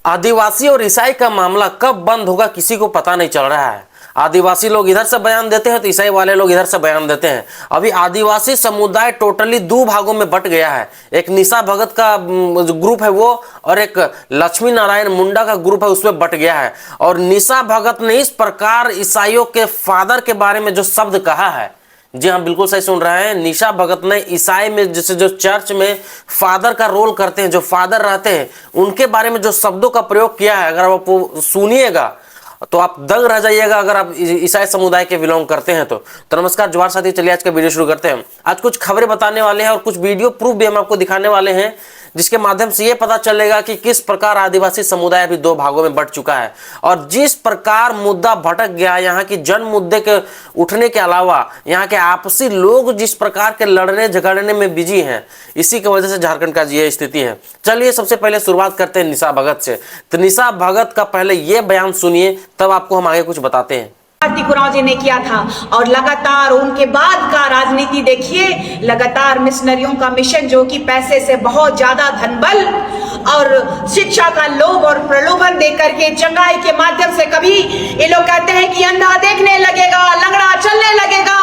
आदिवासी और ईसाई का मामला कब बंद होगा किसी को पता नहीं चल रहा है। आदिवासी लोग इधर से बयान देते हैं तो ईसाई वाले लोग इधर से बयान देते हैं। अभी आदिवासी समुदाय टोटली दो भागों में बट गया है। एक निशा भगत का ग्रुप है वो, और एक लक्ष्मी नारायण मुंडा का ग्रुप है उसमें बट गया है। और निशा भगत ने इस प्रकार ईसाइयों के फादर के बारे में जो शब्द कहा है, जी हाँ बिल्कुल सही सुन रहे हैं, निशा भगत ने ईसाई में जैसे जो चर्च में फादर का रोल करते हैं, जो फादर रहते हैं, उनके बारे में जो शब्दों का प्रयोग किया है, अगर आप वो सुनिएगा तो आप दंग रह जाइएगा अगर आप ईसाई समुदाय के बिलोंग करते हैं तो नमस्कार जोहार साथी, चलिए आज का वीडियो शुरू करते हैं। आज कुछ खबरें बताने वाले हैं और कुछ वीडियो प्रूफ भी हम आपको दिखाने वाले हैं, जिसके माध्यम से ये पता चलेगा कि किस प्रकार आदिवासी समुदाय अभी दो भागों में बंट चुका है। और जिस प्रकार मुद्दा भटक गया, यहाँ की जन मुद्दे के उठने के अलावा यहाँ के आपसी लोग जिस प्रकार के लड़ने झगड़ने में बिजी हैं, इसी की वजह से झारखंड का ये स्थिति है। चलिए सबसे पहले शुरुआत करते हैं निशा भगत से। तो निशा भगत का पहले ये बयान सुनिए, तब आपको हम आगे कुछ बताते हैं। भारती खुराओ जी ने किया था और लगातार उनके बाद का राजनीति देखिए, लगातार मिशनरियों का मिशन जो कि पैसे से बहुत ज्यादा धनबल और शिक्षा का लोभ और प्रलोभन दे करके चंगाई के माध्यम से, कभी ये लोग कहते हैं कि अंधा देखने लगेगा, लंगड़ा चलने लगेगा,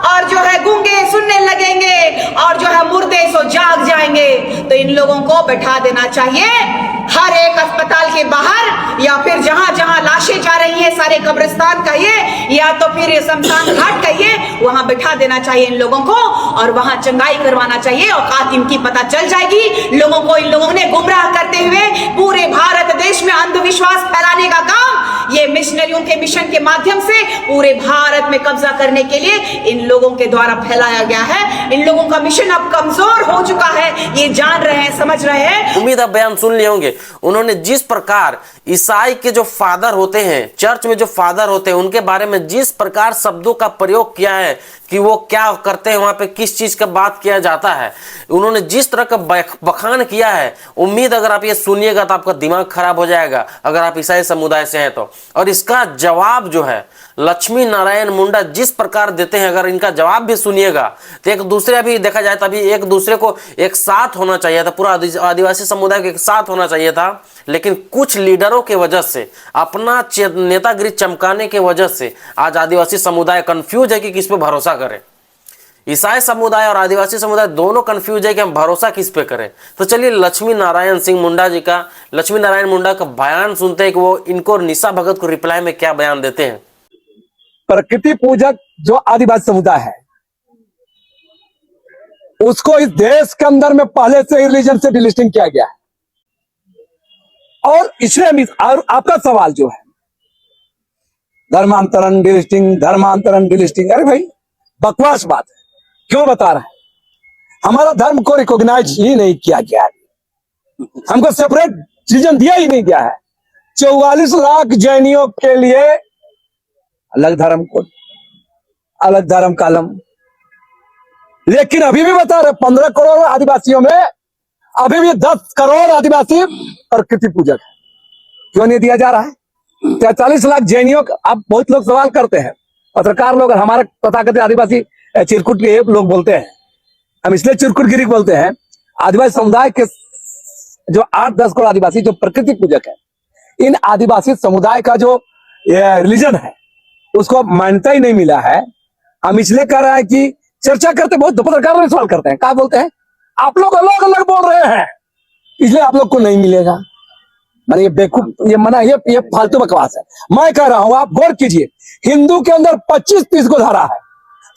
और जो है गूंगे सुनने लगेंगे, और जो है मुर्दे सो जाग जाएंगे। तो इन लोगों को बैठा देना चाहिए हर एक अस्पताल के बाहर, या फिर जहां जहां लाशें जा रही हैं, सारे कब्रिस्तान कहिए या तो फिर शमशान घाट कहिए, वहां बैठा देना चाहिए इन लोगों को और वहां चंगाई करवाना चाहिए। औकात इनकी पता चल जाएगी लोगों को। इन लोगों ने गुमराह करते हुए पूरे भारत देश में अंधविश्वास फैलाने का काम ये मिशनरियों के मिशन के माध्यम से पूरे भारत में कब्जा करने के लिए इन लोगों के द्वारा फैलाया गया है। इन लोगों का मिशन अब कमजोर हो चुका है, ये जान रहे हैं, समझ रहे हैं। उम्मीद आप बयान सुन लिए होंगे। उन्होंने जिस प्रकार ईसाई के जो फादर होते हैं, चर्च में जो फादर होते हैं, उनके बारे में जिस प्रकार शब्दों का प्रयोग किया है कि वो क्या करते हैं, वहां पे किस चीज का बात किया जाता है, उन्होंने जिस तरह का बखान किया है, उम्मीद अगर आप ये सुनिएगा तो आपका दिमाग खराब हो जाएगा अगर आप ईसाई समुदाय से हैं तो। और इसका जवाब जो है लक्ष्मी नारायण मुंडा जिस प्रकार देते हैं, अगर इनका जवाब भी सुनिएगा तो एक दूसरे, अभी देखा जाए तो अभी एक दूसरे को एक साथ होना चाहिए था, पूरा आदिवासी समुदाय को एक साथ होना चाहिए था, लेकिन कुछ लीडरों के वजह से, अपना नेतागिरी चमकाने के वजह से आज आदिवासी समुदाय कंफ्यूज है कि किस पे भरोसा करें। ईसाई समुदाय और आदिवासी समुदाय दोनों कंफ्यूज है कि हम भरोसा किस पे करें। तो चलिए लक्ष्मी नारायण मुंडा का बयान सुनते हैं कि वो इनको निशा भगत को रिप्लाई में क्या बयान देते हैं। प्रकृति पूजक जो आदिवासी समुदाय है, उसको इस देश के अंदर में पहले से ही रिलीजन से डिलिस्टिंग किया गया है। और इसलिए और आपका सवाल जो है धर्मांतरण डिलिस्टिंग, अरे भाई बकवास बात है। क्यों बता रहे हैं? हमारा धर्म को रिकॉग्नाइज ही नहीं किया गया है, हमको सेपरेट रिलीजन दिया ही नहीं गया है। 44 लाख जैनियों के लिए अलग धर्म कोड, अलग धर्म कालम, लेकिन अभी भी बता रहे 15 करोड़ आदिवासियों में अभी भी 10 करोड़ आदिवासी प्रकृति पूजक है। क्यों नहीं दिया जा रहा है? 43 लाख जैनियों का, अब बहुत लोग सवाल करते हैं, पत्रकार लोग, हमारे तथाकथित आदिवासी चिरकुट के लोग बोलते हैं, हम इसलिए चिरकुटगिरी बोलते हैं, आदिवासी समुदाय के जो 8-10 करोड़ आदिवासी जो प्रकृति पूजक है, इन आदिवासी समुदाय का जो रिलीजन है उसको मान्यता ही नहीं मिला है। हम इसलिए कह रहे हैं कि चर्चा करते, बहुत पत्रकार लोग सवाल करते हैं, क्या बोलते हैं, आप लोग अलग अलग बोल रहे हैं इसलिए आप लोग को नहीं मिलेगा। मैंने ये बेवकूफ, ये मना, ये फालतू बकवास है। मैं कह रहा हूं, आप गौर कीजिए, हिंदू के अंदर 25-30 को धारा है,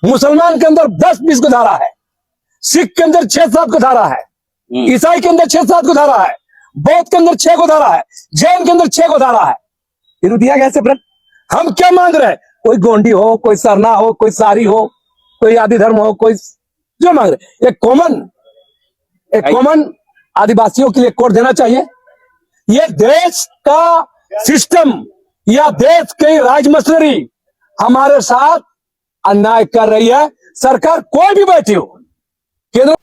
मुसलमान के अंदर 10-20 को धारा है, सिख के अंदर 6-7 को धारा है, ईसाई के अंदर 6-7 को धारा है, बौद्ध के अंदर 6 को धारा है, जैन के अंदर 6 को धारा है। फिर दिया गया सेपरेट। हम क्या मांग रहे हैं? कोई गोंडी हो, कोई सरना हो, कोई सारी हो, कोई आदि धर्म हो, कोई जो मांग रहे, एक कॉमन आदिवासियों के लिए कोड देना चाहिए। ये देश का सिस्टम या देश की राज मशीनरी हमारे साथ अन्याय कर रही है, सरकार कोई भी बैठी हो। केंद्र,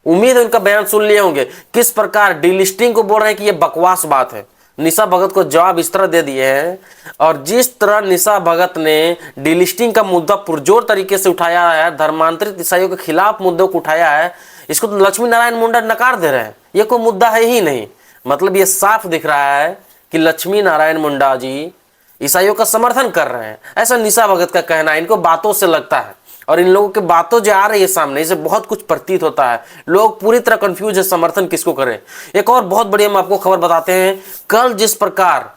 उम्मीद है उनका बयान सुन लिए होंगे, किस प्रकार डिलिस्टिंग को बोल रहे हैं कि ये बकवास बात है। निशा भगत को जवाब इस तरह दे दिए हैं, और जिस तरह निशा भगत ने डिलिस्टिंग का मुद्दा पुरजोर तरीके से उठाया है, धर्मांतरित ईसाइयों के खिलाफ मुद्दों को उठाया है, इसको तो लक्ष्मी नारायण मुंडा नकार दे रहे हैं, ये कोई मुद्दा है ही नहीं। मतलब ये साफ दिख रहा है कि लक्ष्मी नारायण मुंडा जी ईसाइयों का समर्थन कर रहे हैं, ऐसा निशा भगत का कहना है। इनको बातों से लगता है और इन लोगों के बातों जो आ रही है सामने, इसे बहुत कुछ प्रतीत होता है। लोग पूरी तरह कंफ्यूज है, समर्थन किसको करें। एक और बहुत बड़ी हम आपको खबर बताते हैं, कल जिस प्रकार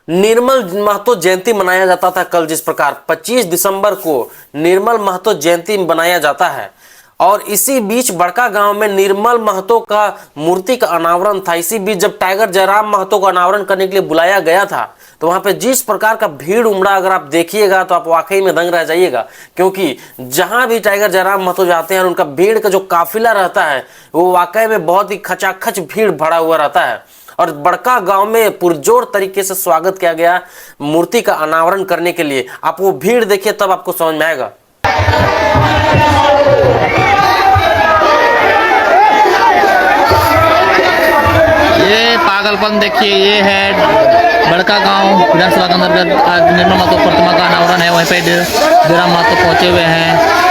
निर्मल महतो जयंती मनाया जाता था, कल जिस प्रकार 25 दिसंबर को निर्मल महतो जयंती मनाया जाता है, और इसी बीच बड़का गांव में निर्मल महतो का मूर्ति का अनावरण था। इसी बीच जब टाइगर जयराम महतो का अनावरण करने के लिए बुलाया गया था, तो वहां पे जिस प्रकार का भीड़ उमड़ा, अगर आप देखिएगा तो आप वाकई में दंग रह जाइएगा। क्योंकि जहां भी टाइगर जयराम महतो जाते हैं, उनका भीड़ का जो काफिला रहता है वो वाकई में बहुत ही खचाखच भीड़ भरा हुआ रहता है। और बड़का गांव में पुरजोर तरीके से स्वागत किया गया मूर्ति का अनावरण करने के लिए। आप वो भीड़ देखिए तब आपको समझ में आएगा। ये पागलपन देखिए, ये है बड़का गांव विधानसभा के अंतर्गत। आज निर्मल महतो प्रतिमा का अनावरण है, वहीं पे जयराम महतो पहुंचे हुए हैं।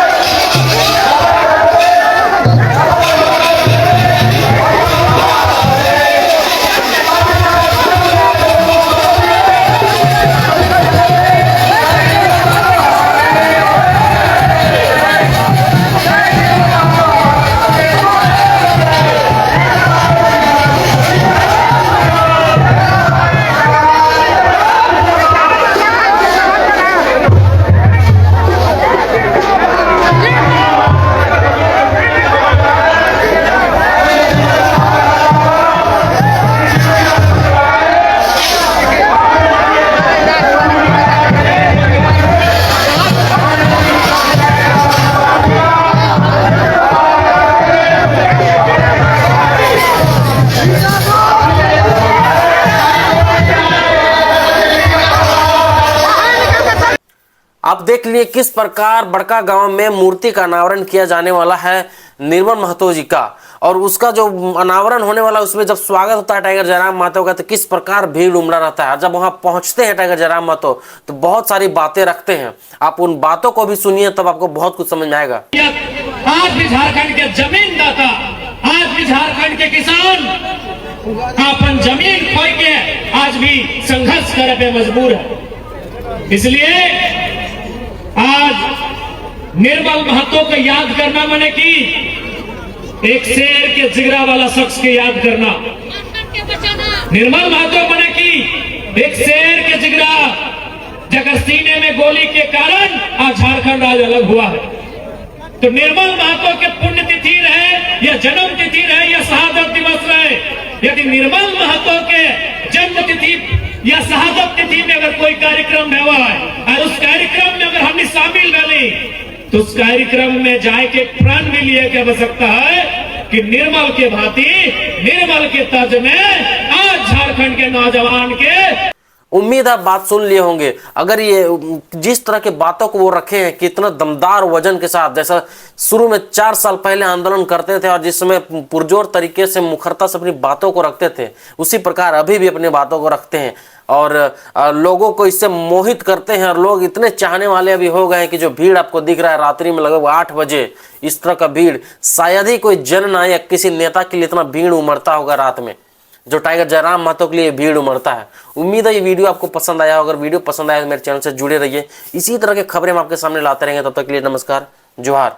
आप देख लिए किस प्रकार बड़का गांव में मूर्ति का अनावरण किया जाने वाला है निर्मल महतो जी का, और उसका जो अनावरण होने वाला उसमें जब स्वागत होता है टाइगर जयराम महतो का, तो किस प्रकार भीड़ उमड़ा रहता है। जब वहां पहुंचते हैं टाइगर जयराम महतो तो बहुत सारी बातें रखते हैं। आप उन बातों को भी सुनिए तब आपको बहुत कुछ समझ में आएगा। आज भी झारखंड के जमीन दाता, आज भी झारखंड के किसान अपन जमीन खोई के आज भी संघर्ष करे पे मजबूर है। इसलिए आज निर्मल महतो को याद करना माने कि एक शेर के जिगरा वाला शख्स के याद करना। निर्मल महतो माने कि एक शेर के जिगरा, जगह सीने में गोली के कारण आज झारखंड आज अलग हुआ है। तो निर्मल महतो के पुण्यतिथि रहे या जन्म तिथि रहे या शहादत दिवस रहे, यदि निर्मल महतो के जन्म तिथि या शहादत तिथि में अगर कोई कार्यक्रम हुआ है और उस कार्यक्रम में अगर हमने शामिल रहे तो उस कार्यक्रम में जाए के प्रण भी लिए के आवश्यकता है कि निर्मल के भांति, निर्मल के तर्ज में आज झारखंड के नौजवान के। उम्मीद है बात सुन लिए होंगे। अगर ये जिस तरह के बातों को वो रखे हैं कितना दमदार वजन के साथ, जैसा शुरू में 4 साल पहले आंदोलन करते थे और जिस समय पुरजोर तरीके से मुखरता से अपनी बातों को रखते थे, उसी प्रकार अभी भी अपनी बातों को रखते हैं और लोगों को इससे मोहित करते हैं। और लोग इतने चाहने वाले अभी हो गए हैं कि जो भीड़ आपको दिख रहा है रात्रि में लगभग 8 बजे, इस तरह का भीड़ शायद ही कोई जननायक किसी नेता के लिए इतना भीड़ उमड़ता होगा रात में, जो टाइगर जयराम महतो के लिए भीड़ उमड़ता है। उम्मीद है ये वीडियो आपको पसंद आया। अगर वीडियो पसंद आया तो मेरे चैनल से जुड़े रहिए, इसी तरह के खबरें हम आपके सामने लाते रहेंगे। तब तक के लिए नमस्कार, जोहार।